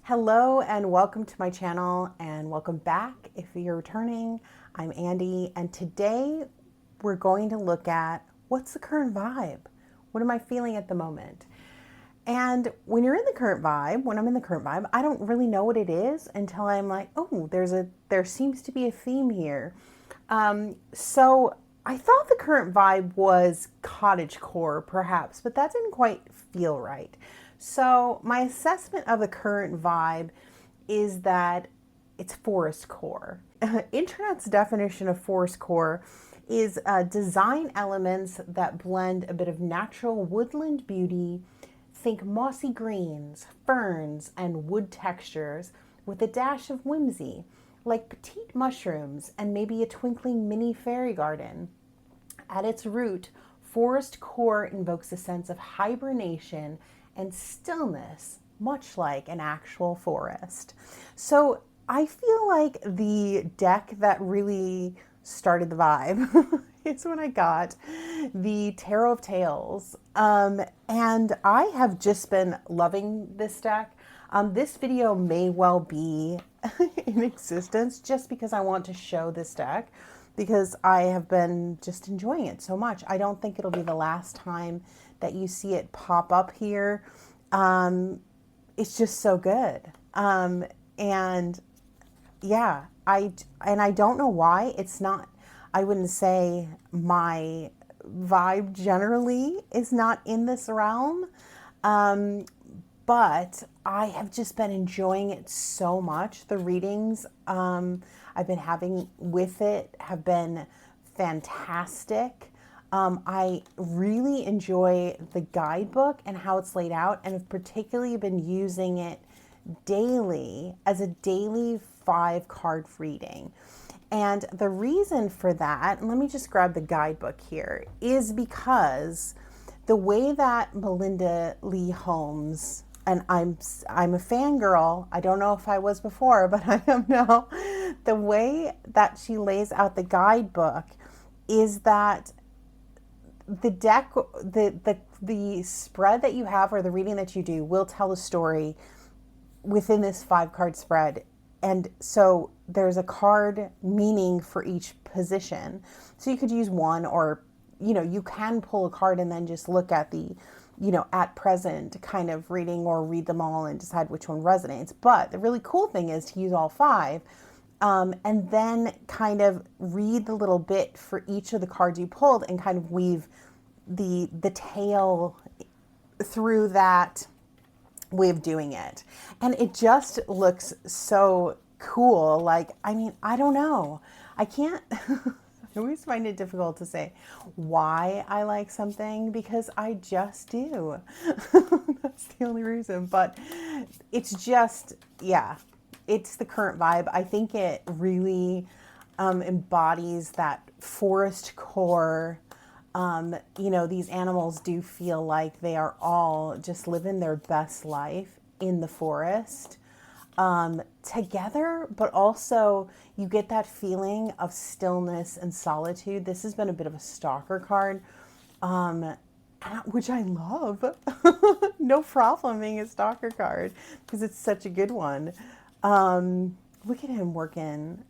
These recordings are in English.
Hello and welcome to my channel and welcome back if you're returning. I'm Andy and today we're going to look at what's the current vibe? What am I feeling at the moment? And when you're in the current vibe, when I'm in the current vibe, I don't really know what it is until I'm like, oh, there seems to be a theme here. So I thought the current vibe was cottagecore, perhaps, but that didn't quite feel right. So my assessment of the current vibe is that it's forestcore. Internet's definition of forestcore is design elements that blend a bit of natural woodland beauty, think mossy greens, ferns, and wood textures with a dash of whimsy, like petite mushrooms and maybe a twinkling mini fairy garden. At its root, forest core invokes a sense of hibernation and stillness, much like an actual forest. So I feel like the deck that really started the vibe is when I got the Tarot of Tales. And I have just been loving this deck. This video may well be in existence just because I want to show this deck because I have been just enjoying it so much. I don't think it'll be the last time that you see it pop up here. It's just so good. And yeah, I don't know why it's not, I wouldn't say my vibe generally is not in this realm. But I have just been enjoying it so much. The readings I've been having with it have been fantastic. I really enjoy the guidebook and how it's laid out, and have particularly been using it daily as a daily 5-card reading. And the reason for that, and let me just grab the guidebook here, is because the way that Melinda Lee Holmes, and I'm a fangirl. I don't know if I was before, but I am now. The way that she lays out the guidebook is that the deck, the spread that you have or the reading that you do will tell a story within this 5-card spread. And so there's a card meaning for each position. So you could use one, or you can pull a card and then just look at the at present kind of reading, or read them all and decide which one resonates. But the really cool thing is to use all 5, and then kind of read the little bit for each of the cards you pulled and kind of weave the tale through that way of doing it. And it just looks so cool. Like, I mean, I don't know. I can't, I always find it difficult to say why I like something because I just do. That's the only reason. But it's just, yeah, it's the current vibe. I think it really embodies that forest core. These animals do feel like they are all just living their best life in the forest together, but also you get that feeling of stillness and solitude. This has been a bit of a stalker card, which I love. No problem being a stalker card because it's such a good one. Look at him working,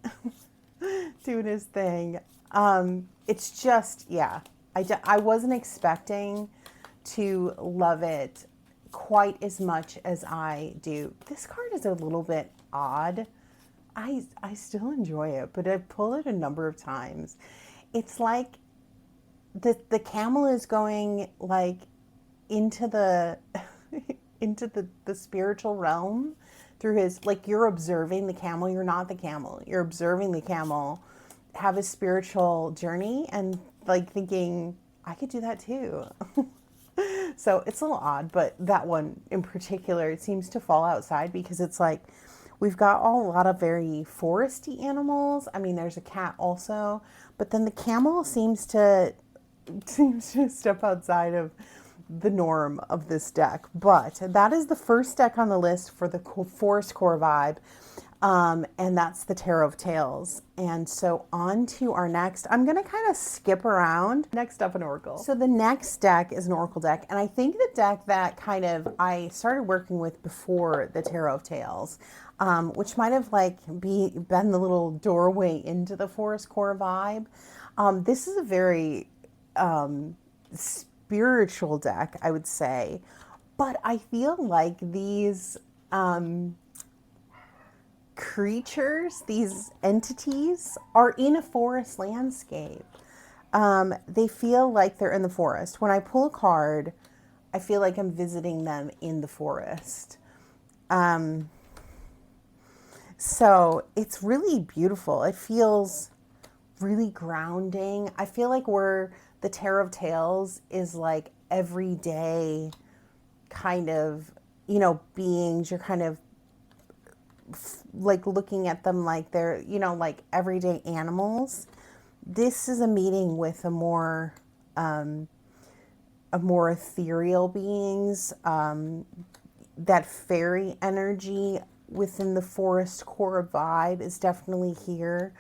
doing his thing. It's just, yeah, I wasn't expecting to love it quite as much as I do. This card is a little bit odd. I still enjoy it, but I've pulled it a number of times. It's like the camel is going like into the into the spiritual realm through his, like, you're observing the camel, you're not the camel. You're observing the camel have a spiritual journey and like thinking, I could do that too. So it's a little odd, but that one in particular, it seems to fall outside because it's like we've got a lot of very foresty animals. I mean, there's a cat also, but then the camel seems to step outside of the norm of this deck. But that is the first deck on the list for the Forest Core vibe. And that's the Tarot of Tails. And so on to our next, I'm going to kind of skip around. Next up, an Oracle. So the next deck is an Oracle deck. And I think the deck that kind of I started working with before the Tarot of Tails, which might have like been the little doorway into the Forestcore vibe. This is a very spiritual deck, I would say. But I feel like these creatures, these entities, are in a forest landscape. They feel like they're in the forest. When I pull a card, I feel like I'm visiting them in the forest. So it's really beautiful. It feels really grounding. I feel like the Tarot of Tails is like everyday kind of, beings. You're kind of like looking at them like they're, like everyday animals. This is a meeting with a more ethereal beings. That fairy energy within the Forestcore vibe is definitely here.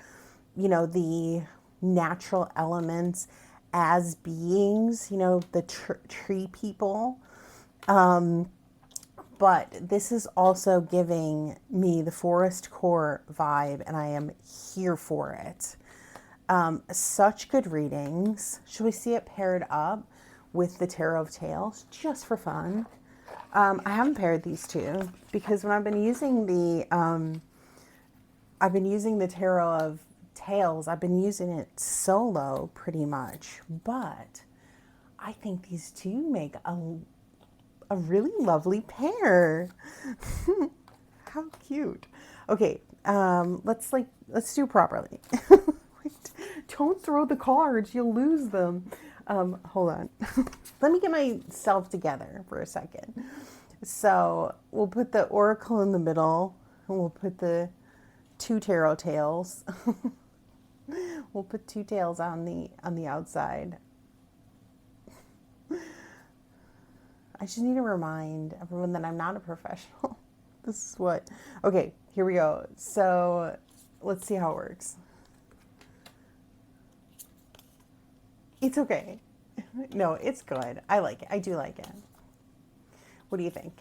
The natural elements as beings, the tree people. But this is also giving me the Forestcore vibe, and I am here for it. Such good readings. Should we see it paired up with the Tarot of Tails just for fun? I haven't paired these two because when I've been using the Tarot of Tails, I've been using it solo pretty much. But I think these two make a really lovely pair. How cute. Okay, let's do it properly. Don't throw the cards, you'll lose them. Hold on. Let me get myself together for a second. So we'll put the Oracle in the middle, and we'll put the two Tarot tails. We'll put two tails on the outside. I just need to remind everyone that I'm not a professional. This is what... Okay, here we go. So let's see how it works. It's okay. No, it's good. I like it. I do like it. What do you think?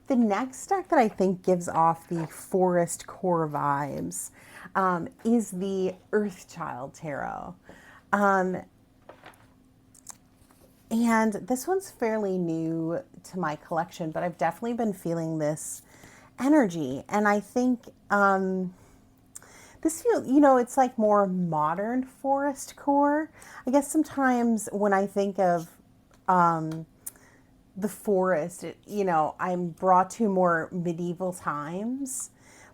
The next deck that I think gives off the Forestcore vibes is the Earthchild Tarot. And this one's fairly new to my collection, but I've definitely been feeling this energy. And I think this feels, it's like more modern Forestcore. I guess sometimes when I think of the forest, I'm brought to more medieval times.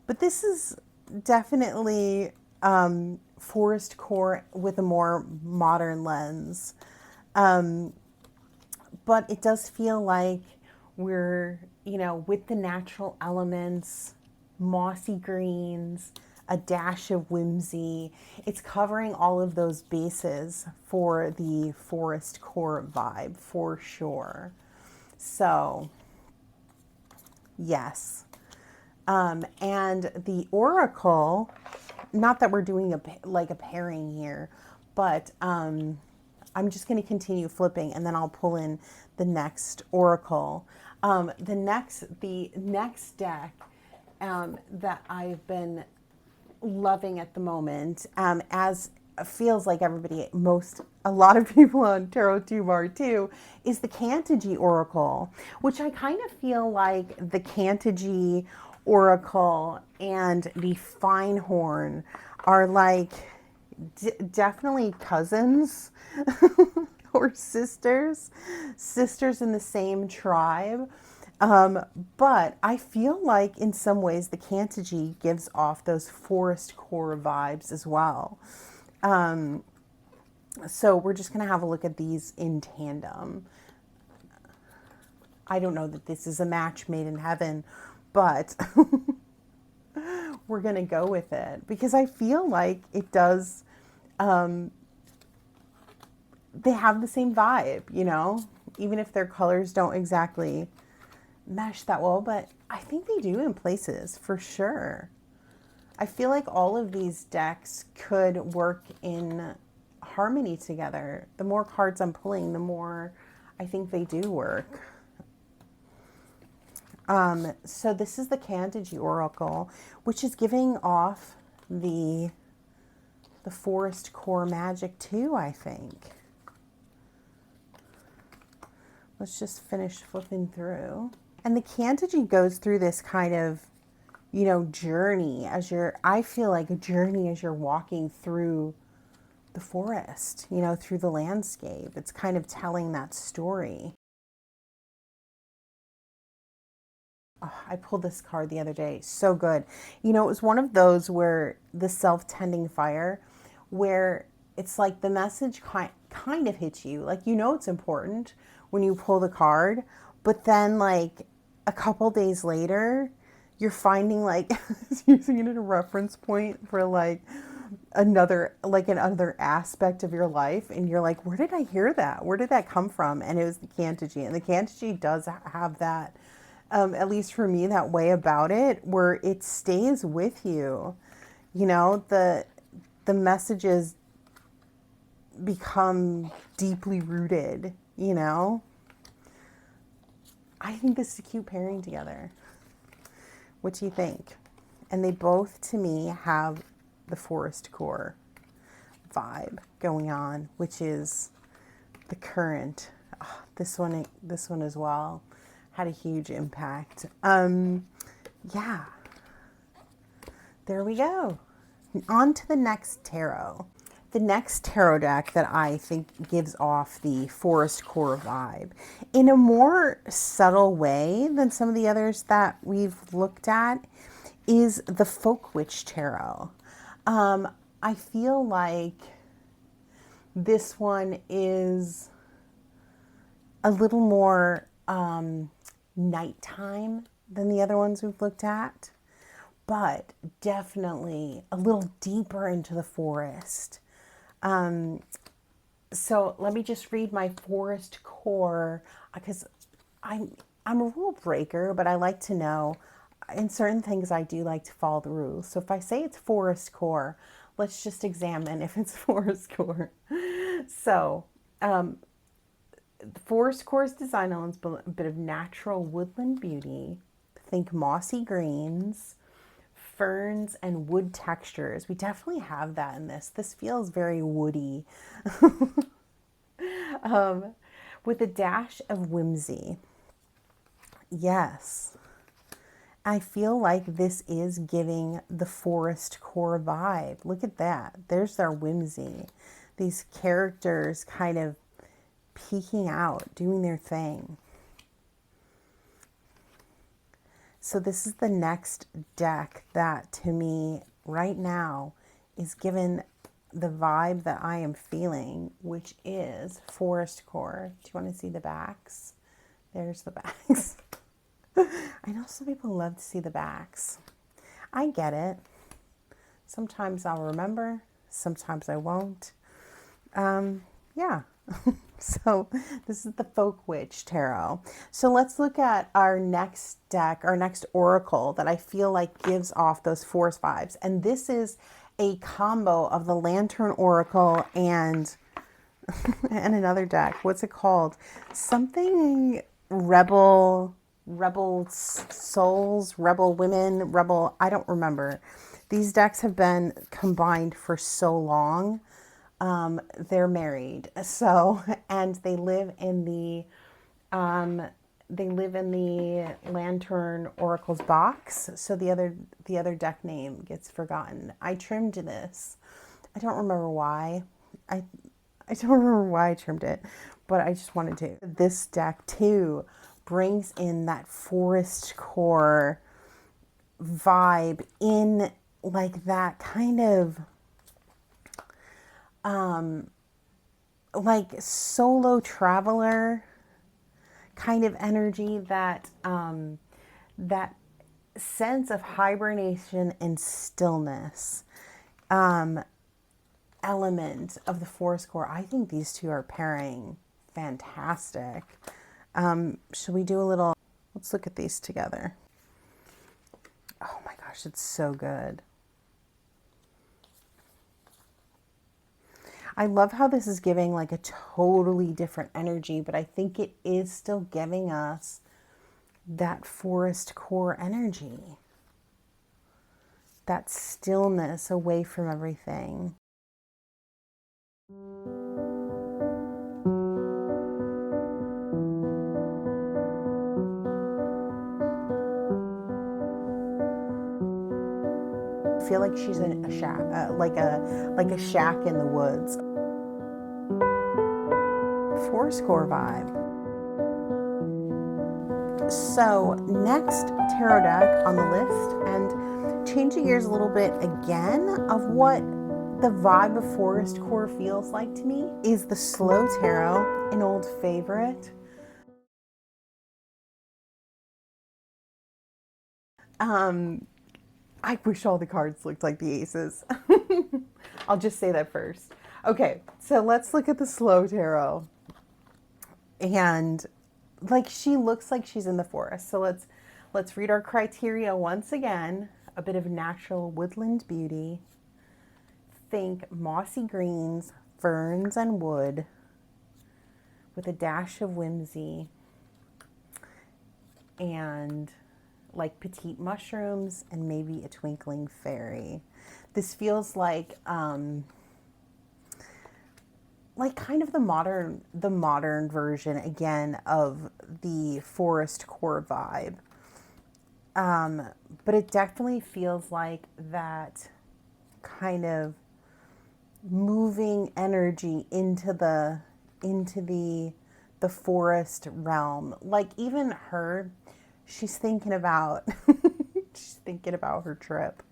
But this is definitely Forestcore with a more modern lens. But it does feel like we're, with the natural elements, mossy greens, a dash of whimsy. It's covering all of those bases for the Forestcore vibe, for sure. So, yes. And the Oracle, not that we're doing a pairing here, but I'm just going to continue flipping and then I'll pull in the next Oracle. The next deck that I've been loving at the moment, as feels like a lot of people on TarotTube are too, is the Kantaji Oracle, which I kind of feel like the Kantaji Oracle and the Feinhorn are like definitely cousins or sisters in the same tribe. But I feel like in some ways the Kantaji gives off those Forestcore vibes as well. So we're just going to have a look at these in tandem. I don't know that this is a match made in heaven, but we're going to go with it because I feel like it does, they have the same vibe, you know, even if their colors don't exactly mesh that well, but I think they do in places for sure. I feel like all of these decks could work in harmony together. The more cards I'm pulling, the more I think they do work. So this is the Candide Oracle, which is giving off the Forestcore magic too, I think. Let's just finish flipping through. And the Candide goes through this kind of, you know, journey as you're, I feel like a journey as you're walking through the forest, you know, through the landscape. It's kind of telling that story. Oh, I pulled this card the other day. So good. You know, it was one of those where the self-tending fire, where it's like the message kind of hits you. Like, you know, it's important when you pull the card, but then like a couple days later, you're finding like using it as a reference point for like another aspect of your life, and you're like, where did I hear that? Where did that come from? And it was the Candide, and the Candide does have that, at least for me, that way about it where it stays with you. You know, the messages become deeply rooted. You know, I think this is a cute pairing together. What do you think? And they both, to me, have the Forestcore vibe going on, which is the current. Oh, this one as well had a huge impact. Yeah, there we go. On to the next tarot. The next tarot deck that I think gives off the Forestcore vibe in a more subtle way than some of the others that we've looked at is the Folk Witch Tarot. I feel like this one is a little more nighttime than the other ones we've looked at, but definitely a little deeper into the forest. So let me just read my Forestcore, because I'm a rule breaker, but I like to know in certain things I do like to follow the rules. So if I say it's Forestcore, let's just examine if it's Forestcore. So the Forestcore is designed on a bit of natural woodland beauty. Think mossy greens, ferns, and wood textures. We definitely have that in this. This feels very woody. With a dash of whimsy. Yes. I feel like this is giving the Forestcore vibe. Look at that. There's our whimsy. These characters kind of peeking out, doing their thing. So this is the next deck that, to me, right now, is given the vibe that I am feeling, which is Forestcore. Do you want to see the backs? There's the backs. I know some people love to see the backs. I get it. Sometimes I'll remember, sometimes I won't. Yeah. So this is the Folk Witch Tarot. So let's look at our next deck, our next oracle that I feel like gives off those forest vibes. And this is a combo of the Lantern Oracle and another deck. What's it called? Something Rebel Souls, Rebel Women, Rebel, I don't remember. These decks have been combined for so long. They're married, so, and they live in the Lantern Oracle's box. So the other deck name gets forgotten. I trimmed this. I don't remember why. I don't remember why I trimmed it, but I just wanted to. This deck too brings in that Forestcore vibe in like that kind of like solo traveler kind of energy that that sense of hibernation and stillness element of the Forestcore. I think these two are pairing fantastic. Should we do a little, let's look at these together. Oh my gosh, it's so good. I love how this is giving like a totally different energy, but I think it is still giving us that forest core energy, that stillness away from everything. I feel like she's in a shack, like a shack in the woods. Forestcore vibe. So next tarot deck on the list, and changing gears a little bit again of what the vibe of Forestcore feels like to me, is the Slow Tarot, an old favorite. I wish all the cards looked like the aces. I'll just say that first. Okay, so let's look at the Slow Tarot. And like, she looks like she's in the forest. So let's read our criteria once again. A bit of natural woodland beauty. Think mossy greens, ferns, and wood with a dash of whimsy. And like petite mushrooms and maybe a twinkling fairy. This feels like kind of the modern version again of the forest core vibe. But it definitely feels like that kind of moving energy into the forest realm. Like even her, she's thinking about she's thinking about her trip.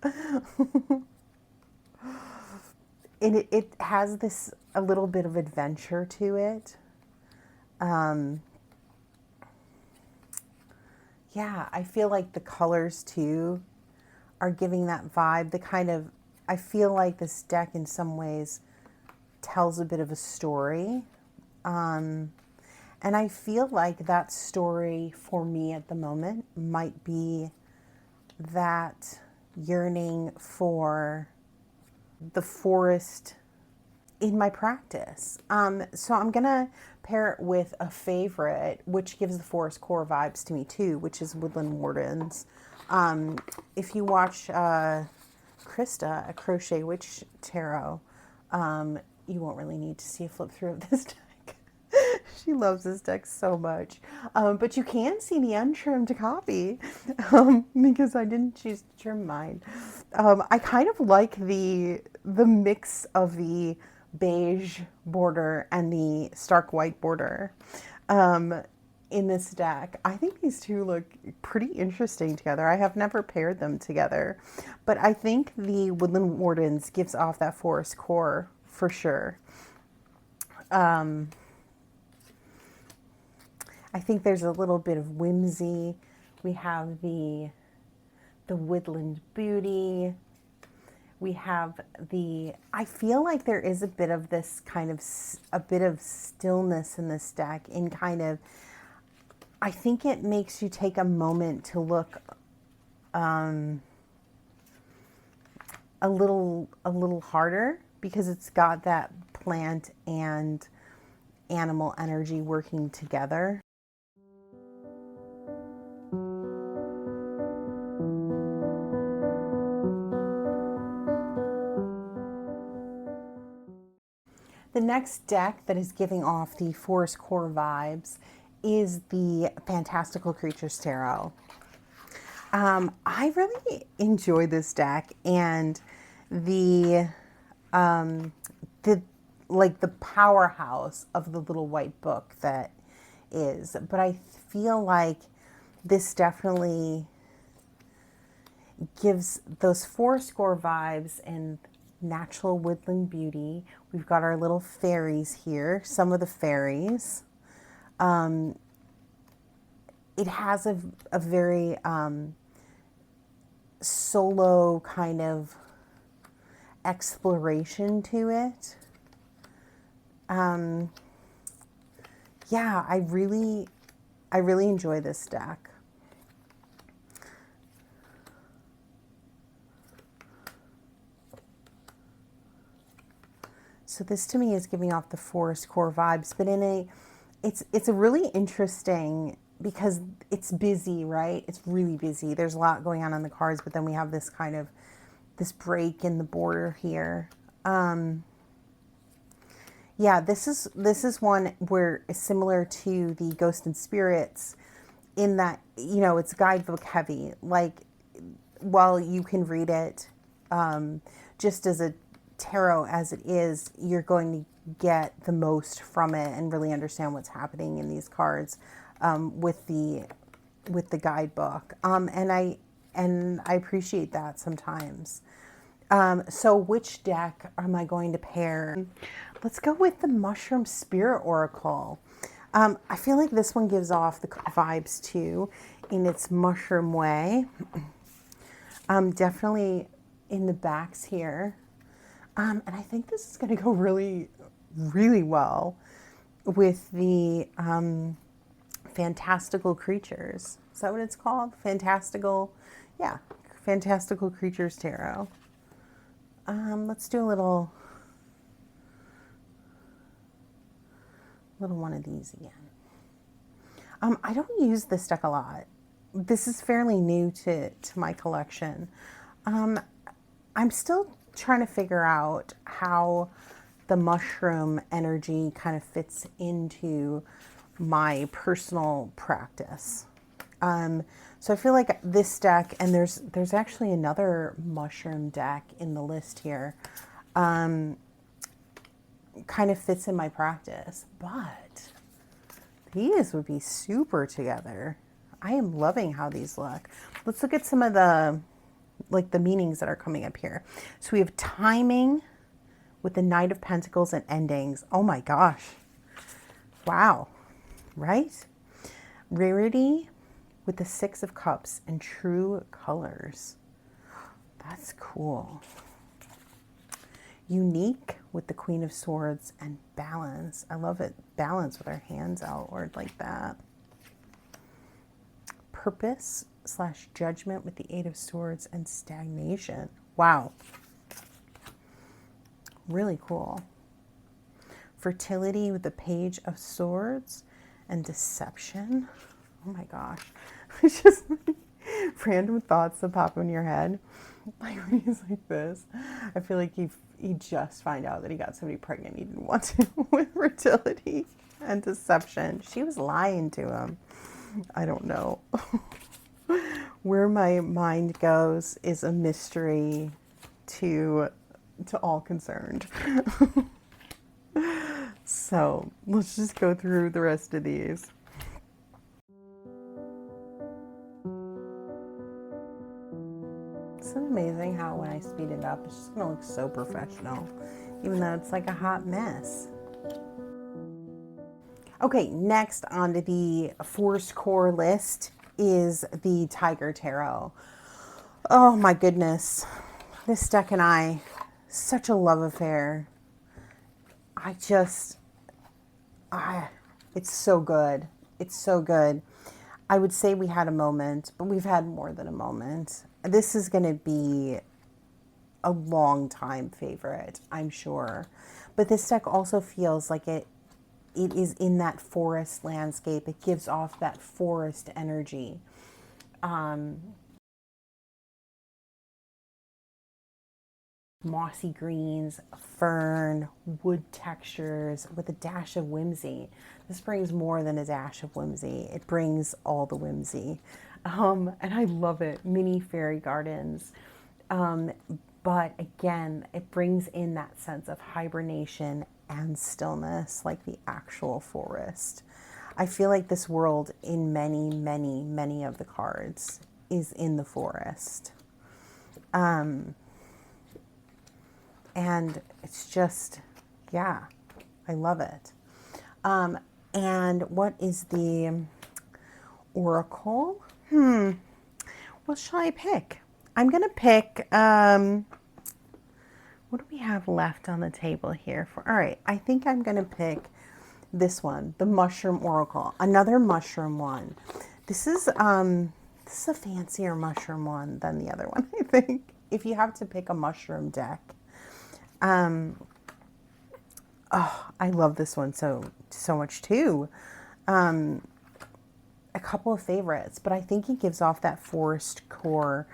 And it has this a little bit of adventure to it. Yeah, I feel like the colors too are giving that vibe. The kind of, I feel like this deck in some ways tells a bit of a story. And I feel like that story for me at the moment might be that yearning for the forest in my practice. So I'm gonna pair it with a favorite, which gives the forest core vibes to me too, which is Woodland Wardens. If you watch Krista, a Crochet Witch Tarot, you won't really need to see a flip through of this deck. She loves this deck so much. But you can see the untrimmed copy because I didn't choose to trim mine. I kind of like the mix of the beige border and the stark white border in this deck. I think these two look pretty interesting together. I have never paired them together, but I think the Woodland Wardens gives off that forest core for sure. I think there's a little bit of whimsy. We have the woodland beauty. We have I feel like there is a bit of this kind of, a bit of stillness in this deck in kind of, I think it makes you take a moment to look a little harder, because it's got that plant and animal energy working together. The next deck that is giving off the Forest Core vibes is the Fantastical Creatures Tarot. I really enjoy this deck, and the powerhouse of the little white book that is. But I feel like this definitely gives those Forestcore vibes and natural woodland beauty. We've got our little fairies here, some of the fairies. It has a very solo kind of exploration to it. Yeah, I really enjoy this deck. So this to me is giving off the Forestcore vibes, but it's a really interesting, because it's busy, right? It's really busy. There's a lot going on the cards, but then we have this kind of, this break in the border here. Yeah, this is one where it's similar to the Ghost and Spirits in that, you know, it's guidebook heavy. Like, while you can read it just as a tarot as it is, you're going to get the most from it and really understand what's happening in these cards with the guidebook. And I appreciate that sometimes. So which deck am I going to pair? Let's go with the Mushroom Spirit Oracle. I feel like this one gives off the vibes too, in its mushroom way. Definitely in the backs here. And I think this is going to go really, really well with the Fantastical Creatures. Is that what it's called? Fantastical, yeah, Fantastical Creatures Tarot. Let's do a little one of these again. I don't use this deck a lot. This is fairly new to my collection. I'm still trying to figure out how the mushroom energy kind of fits into my personal practice. So I feel like this deck, and there's actually another mushroom deck in the list here, kind of fits in my practice, but these would be super together. I am loving how these look. Let's look at some of the, like, the meanings that are coming up here. So we have timing with the Knight of Pentacles and endings. Oh my gosh. Wow. Right? Rarity with the Six of Cups and true colors. That's cool. Unique with the Queen of Swords and balance. I love it. Balance with our hands outward like that. Purpose / judgment with the Eight of Swords and stagnation. Wow. Really cool. Fertility with the Page of Swords and deception. Oh my gosh. It's just like random thoughts that pop in your head. Like when he's like this, I feel like he just find out that he got somebody pregnant he didn't want to with fertility and deception. She was lying to him. I don't know. Where my mind goes is a mystery to all concerned. So let's just go through the rest of these. Isn't it amazing how when I speed it up, it's just going to look so professional, even though it's like a hot mess. Okay, next on to the Forestcore list is the Tiger Tarot. Oh my goodness. This deck and I, such a love affair. It's so good. It's so good. I would say we had a moment, but we've had more than a moment. This is going to be a long time favorite, I'm sure. But this deck also feels like it is in that forest landscape. It gives off that forest energy. Mossy greens, fern, wood textures with a dash of whimsy. This brings more than a dash of whimsy. It brings all the whimsy. And I love it. Mini fairy gardens. But again, it brings in that sense of hibernation and stillness, like the actual forest. I feel like this world in many, many, many of the cards is in the forest. And it's just, yeah, I love it. And what is the oracle? What shall I pick? I'm going to pick, what do we have left on the table here? All right, I think I'm going to pick this one, the Mushroom Oracle, another mushroom one. This is a fancier mushroom one than the other one, I think. If you have to pick a mushroom deck. Oh, I love this one so much too. A couple of favorites, but I think it gives off that Forestcore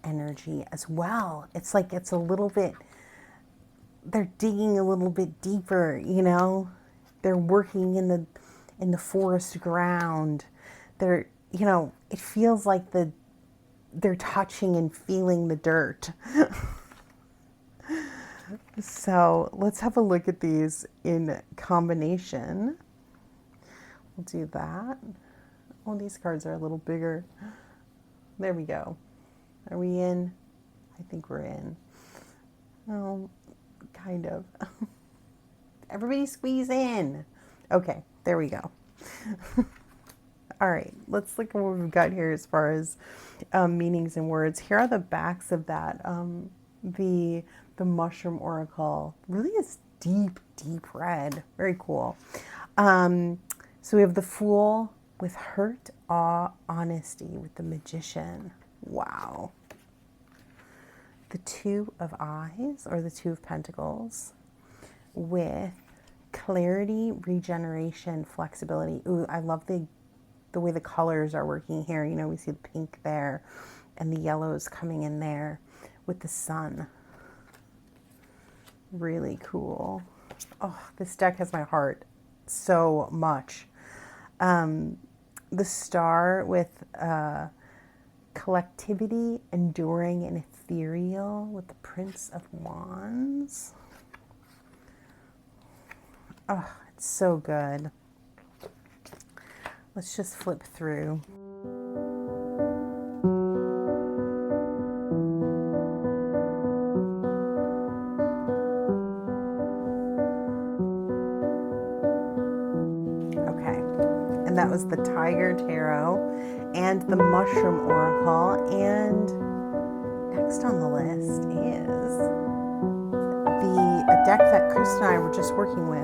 energy as well. It's like it's a little bit, they're digging a little bit deeper, you know? They're working in the forest ground. They're, you know, it feels like they're touching and feeling the dirt. So let's have a look at these in combination. We'll do that. Oh, these cards are a little bigger. There we go. Are we in? I think we're in. Oh, kind of. Everybody squeeze in. Okay, there we go. All right, let's look at what we've got here as far as meanings and words. Here are the backs of that. The Mushroom Oracle really is deep, deep red. Very cool. So we have the Fool with hurt, awe, honesty with the Magician. Wow. The Two of Eyes, or the Two of Pentacles, with clarity, regeneration, flexibility. Ooh, I love the way the colors are working here. You know, we see the pink there and the yellows coming in there with the sun. Really cool. Oh, this deck has my heart so much. The Star with collectivity, enduring, and ethereal with the Prince of Wands. Oh, it's so good. Let's just flip through. Okay, and that was the Tiger Tarot and the Mushroom Oracle. And next on the list is a deck that Chris and I were just working with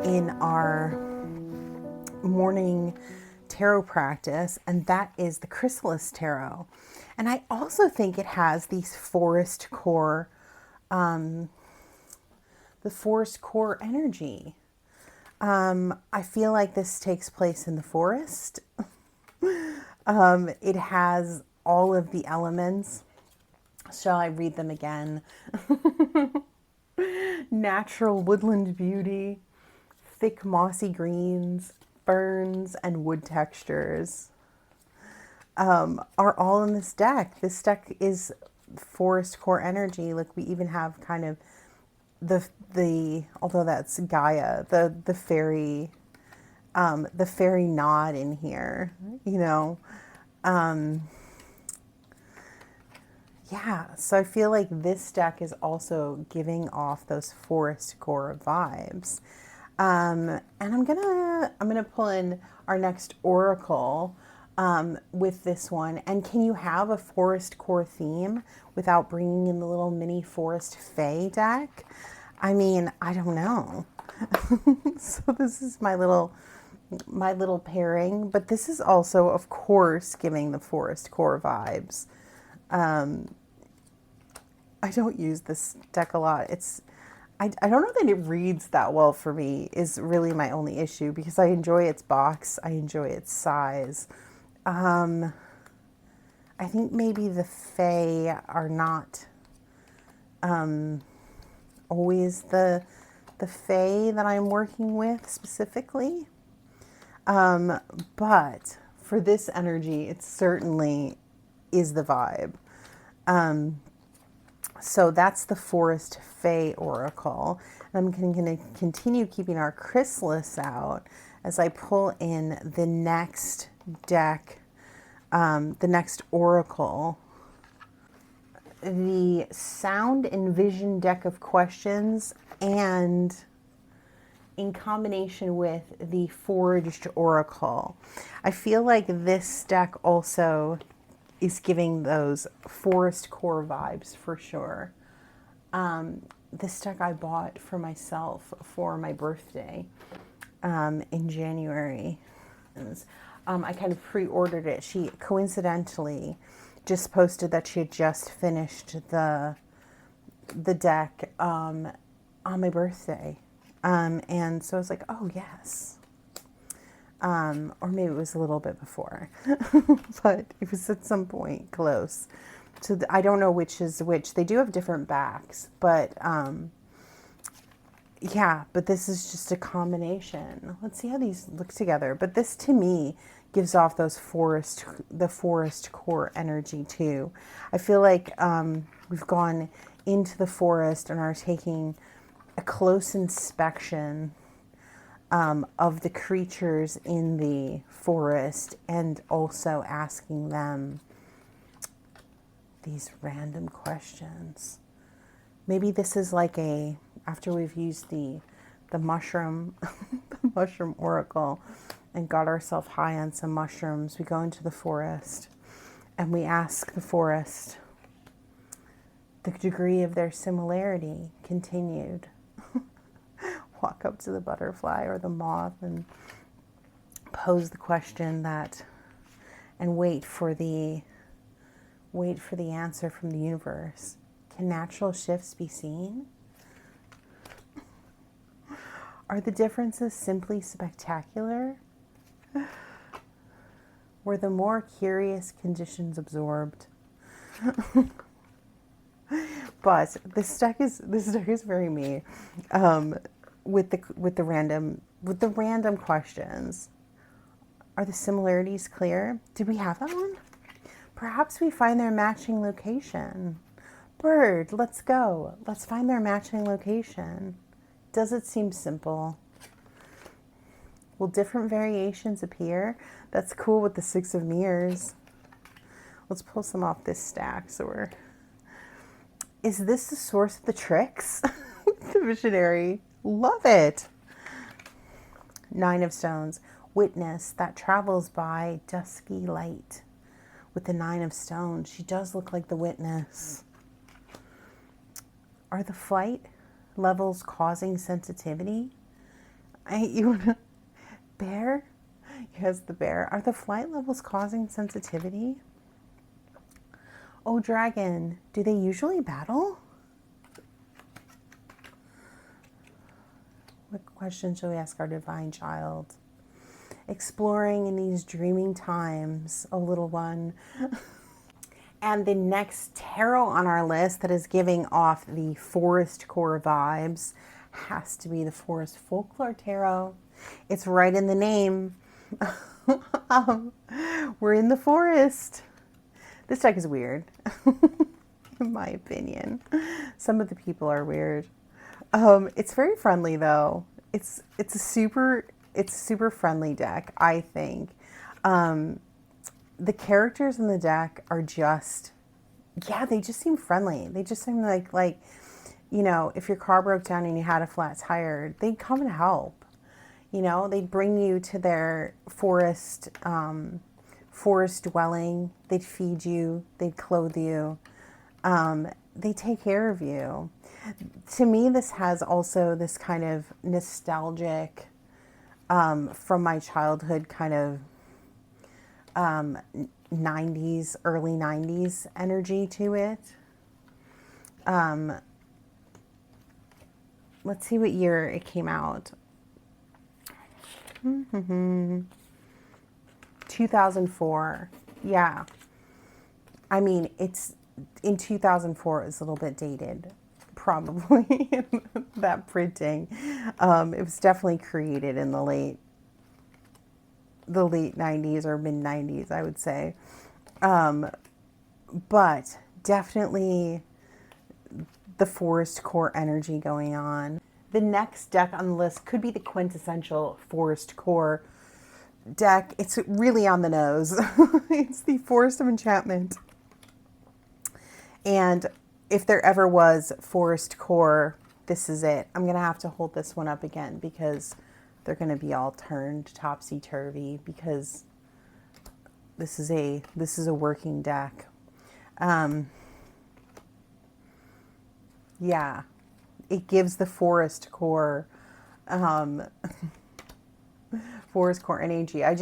in our morning tarot practice, and that is the Chrysalis Tarot. And I also think it has these Forestcore, the Forestcore energy. I feel like this takes place in the forest. It has all of the elements. Shall I read them again? Natural woodland beauty, thick mossy greens, ferns, and wood textures are all in this deck. This deck is Forestcore energy. Like, we even have kind of the although that's Gaia, the fairy nod in here, you know. Yeah, so I feel like this deck is also giving off those Forestcore vibes. And I'm gonna pull in our next oracle with this one. And can you have a Forestcore theme without bringing in the little mini Forest Fae deck? I mean, I don't know. So this is my little pairing, but this is also, of course, giving the Forestcore vibes. I don't use this deck a lot. I don't know that it reads that well for me, is really my only issue, because I enjoy its box. I enjoy its size. I think maybe the Fae are not always the Fae that I'm working with specifically. But for this energy, it certainly is the vibe. So that's the Forest Fae Oracle. And I'm going to continue keeping our chrysalis out as I pull in the next deck, the next oracle. The Sound and Vision deck of questions, and in combination with the Forged Oracle. I feel like this deck also is giving those Forestcore vibes for sure. This deck I bought for myself for my birthday in January. I kind of pre-ordered it. She coincidentally just posted that she had just finished the deck on my birthday. And so I was like, oh, yes. Or maybe it was a little bit before, but it was at some point close. So I don't know which is which. They do have different backs, but yeah, but this is just a combination. Let's see how these look together. But this to me gives off the forest core energy too. I feel like we've gone into the forest and are taking a close inspection of the creatures in the forest, and also asking them these random questions. Maybe this is like after we've used the mushroom, the mushroom oracle, and got ourselves high on some mushrooms, we go into the forest and we ask the forest the degree of their similarity continued. Walk up to the butterfly or the moth and pose the question and wait for the answer from the universe. Can natural shifts be seen? Are the differences simply spectacular? Were the more curious conditions absorbed? But this deck is very me. With the random questions. Are the similarities clear? Did we have that one? Perhaps we find their matching location. Bird, let's go. Let's find their matching location. Does it seem simple? Will different variations appear? That's cool with the Six of Mirrors. Let's pull some off this stack. Is this the source of the tricks? The visionary. Love it. Nine of Stones. Witness that travels by dusky light. With the Nine of Stones, she does look like the witness. Are the flight levels causing sensitivity? Bear? Yes, the bear. Are the flight levels causing sensitivity? Oh, dragon. Do they usually battle? What question shall we ask our divine child? Exploring in these dreaming times, oh little one. And the next tarot on our list that is giving off the Forestcore vibes has to be the Forest Folklore Tarot. It's right in the name. We're in the forest. This deck is weird, in my opinion. Some of the people are weird. It's very friendly though. It's a super friendly deck, I think. The characters in the deck are just, they just seem friendly. They just seem like, if your car broke down and you had a flat tire, they'd come and help. They'd bring you to their forest dwelling. They'd feed you. They'd clothe you. They take care of you. To me, this has also this kind of nostalgic, from my childhood, kind of 90s, early 90s energy to it. Let's see what year it came out. 2004. Yeah. I mean, it's in 2004, it was a little bit dated, probably, that printing. It was definitely created in the late 90s or mid 90s, I would say. But definitely the Forestcore energy going on. The next deck on the list could be the quintessential Forestcore deck. It's really on the nose. It's the Forest of Enchantment. And if there ever was Forestcore, this is it. I'm going to have to hold this one up again because they're going to be all turned topsy-turvy because this is a working deck. Um, yeah, it gives the Forestcore um, Forestcore NAG. I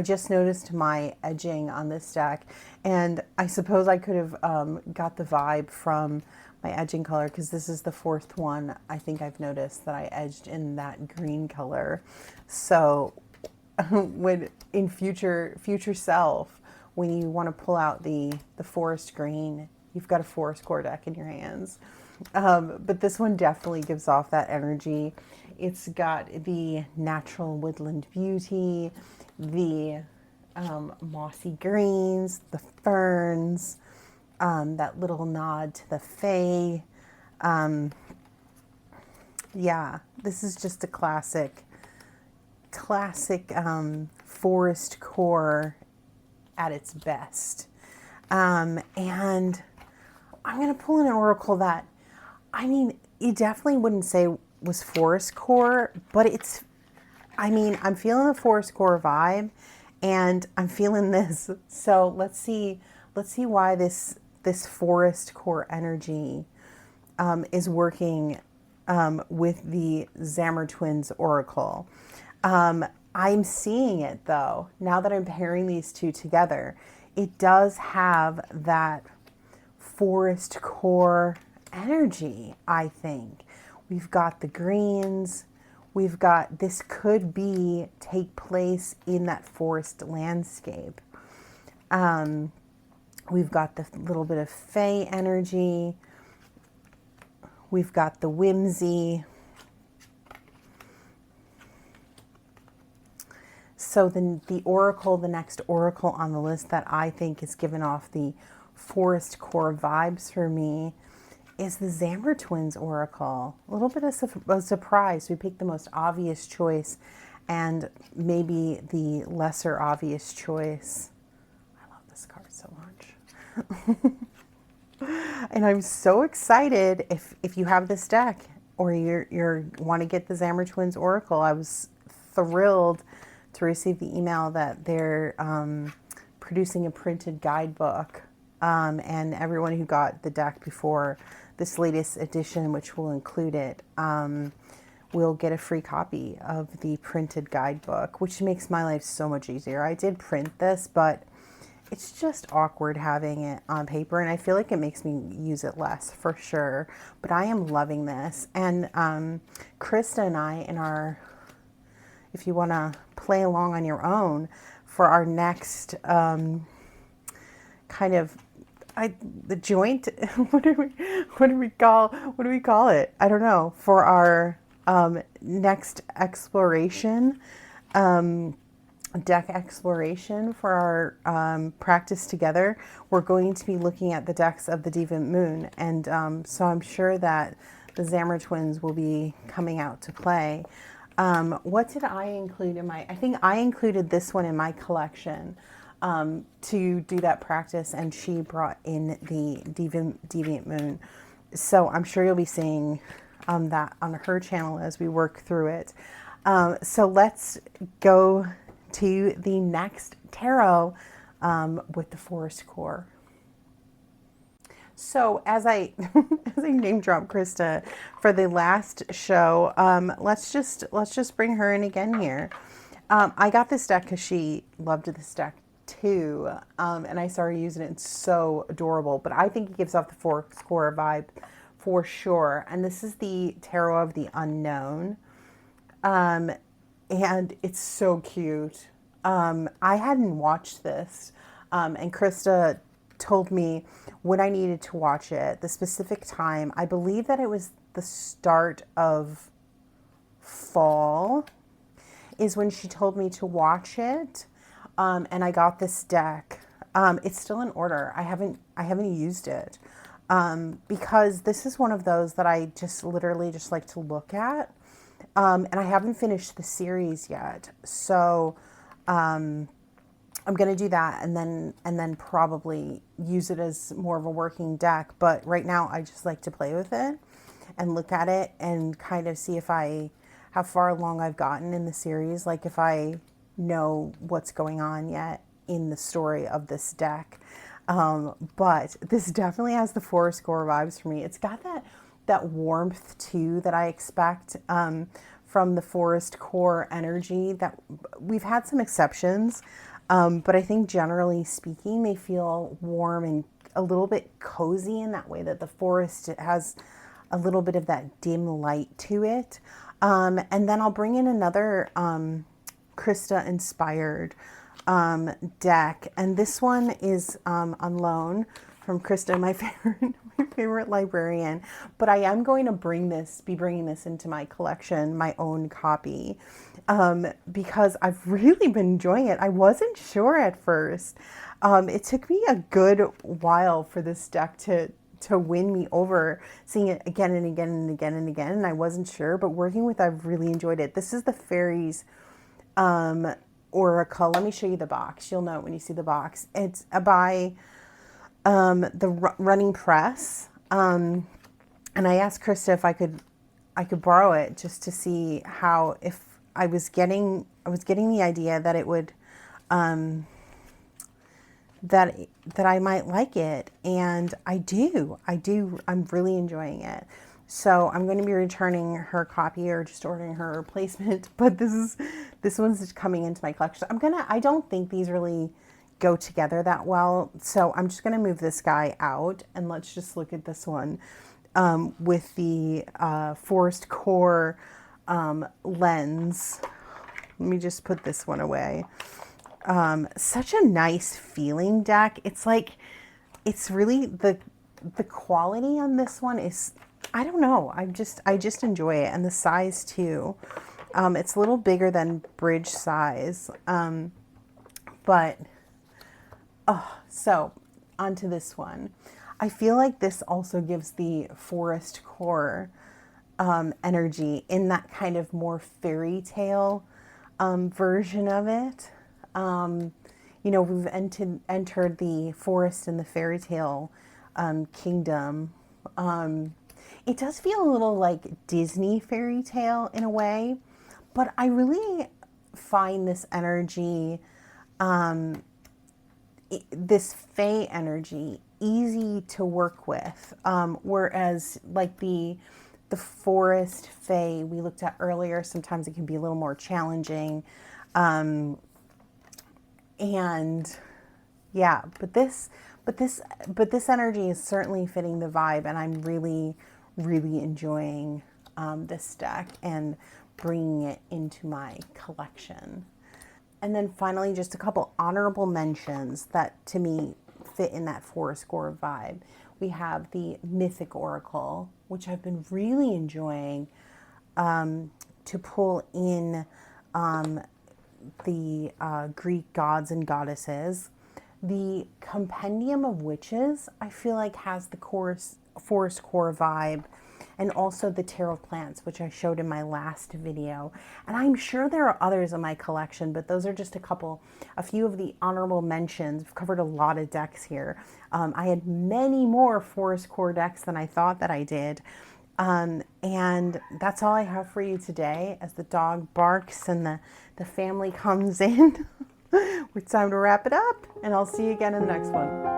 just noticed my edging on this deck, and I suppose I could have got the vibe from my edging color, because this is the fourth one I think I've noticed that I edged in that green color. So when in future self, when you want to pull out the forest green, you've got a Forestcore deck in your hands. But this one definitely gives off that energy. It's got the natural woodland beauty, the mossy greens, the ferns, that little nod to the fae. Yeah, this is just a classic Forestcore at its best. And I'm going to pull in an oracle that, I mean, you definitely wouldn't say was Forestcore, but it's, I mean, I'm feeling the Forestcore vibe, and I'm feeling this. So let's see why this Forestcore energy is working with the Zammer Twins Oracle. I'm seeing it though, now that I'm pairing these two together. It does have that Forestcore energy, I think. We've got the greens. We've got, this could be take place in that forest landscape. We've got the little bit of fae energy. We've got the whimsy. So the oracle, the next oracle on the list that I think is giving off the Forestcore vibes for me is the Zammer Twins Oracle. A little bit of a surprise. We picked the most obvious choice and maybe the lesser obvious choice. I love this card so much. And I'm so excited if you have this deck or you're want to get the Zammer Twins Oracle. I was thrilled to receive the email that they're producing a printed guidebook, and everyone who got the deck before this latest edition, which will include it, will get a free copy of the printed guidebook, which makes my life so much easier. I did print this, but it's just awkward having it on paper, and I feel like it makes me use it less for sure. But I am loving this, and Krista and I, in our, if you want to play along on your own for our next kind of the joint, what do we call it? I don't know. For our next exploration, deck exploration for our practice together, we're going to be looking at the decks of the Deviant Moon, and so I'm sure that the Zammer Twins will be coming out to play. What did I include in my, I think I included this one in my collection to do that practice, and she brought in the Deviant Moon. So I'm sure you'll be seeing that on her channel as we work through it. So let's go to the next tarot with the Forestcore. So as I as I name drop Krista for the last show, let's just bring her in again here. I got this deck because she loved this deck too, and I started using it. It's so adorable, but I think it gives off the Forestcore vibe for sure. And this is the Tarot of the Unknown, and it's so cute. I hadn't watched this, and Krista told me when I needed to watch it, the specific time. I believe that it was the start of fall is when she told me to watch it, and I got this deck. It's still in order. I haven't used it because this is one of those that I just literally just like to look at, and I haven't finished the series yet. So I'm going to do that and then probably use it as more of a working deck. But right now I just like to play with it and look at it and kind of see how far along I've gotten in the series. Like if I know what's going on yet in the story of this deck. But this definitely has the Forestcore vibes for me. It's got that warmth too that I expect from the Forestcore energy. That we've had some exceptions, but I think generally speaking, they feel warm and a little bit cozy in that way that the forest has a little bit of that dim light to it. And then I'll bring in another Krista inspired deck, and this one is on loan from Krista, my favorite librarian. But I am going to be bringing this into my collection, my own copy, because I've really been enjoying it. I wasn't sure at first. It took me a good while for this deck to win me over, seeing it again and again and again and again, and I wasn't sure, but working with, I've really enjoyed it. This is the Fairies Oracle. Let me show you the box. You'll know when you see the box. It's by the Running Press, and I asked Krista if I could borrow it just to see how, if I was getting the idea that it would that I might like it, and I do. I'm really enjoying it. So I'm going to be returning her copy or just ordering her replacement. But this one's just coming into my collection. I don't think these really go together that well. So I'm just going to move this guy out, and let's just look at this one with the Forestcore lens. Let me just put this one away. Such a nice feeling deck. It's like, it's really the quality on this one is, I don't know. I just enjoy it. And the size too. It's a little bigger than bridge size. So onto this one. I feel like this also gives the Forestcore energy in that kind of more fairy tale version of it. We've entered the forest and the fairy tale kingdom. It does feel a little like Disney fairy tale in a way, but I really find this energy, this fae energy, easy to work with. Whereas like the forest fae we looked at earlier, sometimes it can be a little more challenging. And yeah, but this energy is certainly fitting the vibe, and I'm really, really enjoying this deck and bringing it into my collection. And then finally, just a couple honorable mentions that to me fit in that Forestcore vibe. We have the Mythic Oracle, which I've been really enjoying to pull in the Greek gods and goddesses. The Compendium of Witches, I feel like, has the Forestcore vibe, and also the Tarot Plants, which I showed in my last video. And I'm sure there are others in my collection, but those are just a few of the honorable mentions. We've covered a lot of decks here. I had many more Forestcore decks than I thought that I did. And that's all I have for you today as the dog barks and the family comes in. It's time to wrap it up, and I'll see you again in the next one.